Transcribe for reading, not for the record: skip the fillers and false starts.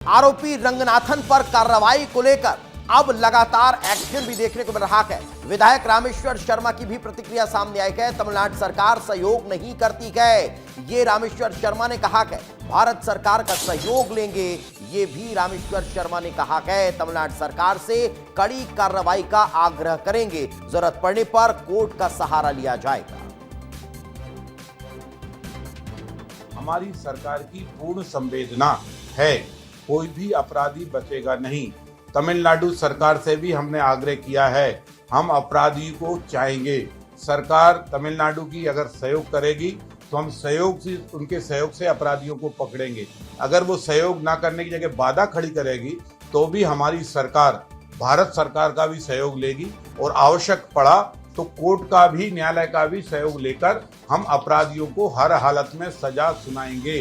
आरोपी रंगनाथन पर कार्रवाई को लेकर अब लगातार एक्शन भी देखने को मिल रहा है। विधायक रामेश्वर शर्मा की भी प्रतिक्रिया सामने आई है। तमिलनाडु सरकार सहयोग नहीं करती है, ये रामेश्वर शर्मा ने कहा है। भारत सरकार का सहयोग लेंगे, ये भी रामेश्वर शर्मा ने कहा है। तमिलनाडु सरकार से कड़ी कार्रवाई का आग्रह करेंगे, जरूरत पड़ने पर कोर्ट का सहारा लिया जाएगा। हमारी सरकार की पूर्ण संवेदना है, कोई भी अपराधी बचेगा नहीं। तमिलनाडु सरकार से भी हमने आग्रह किया है, हम अपराधी को चाहेंगे। सरकार तमिलनाडु की अगर सहयोग करेगी तो हम उनके सहयोग से अपराधियों को पकड़ेंगे। अगर वो सहयोग ना करने की जगह बाधा खड़ी करेगी तो भी हमारी सरकार भारत सरकार का भी सहयोग लेगी और आवश्यक पड़ा तो कोर्ट का भी, न्यायालय का भी सहयोग लेकर हम अपराधियों को हर हालत में सजा सुनाएंगे।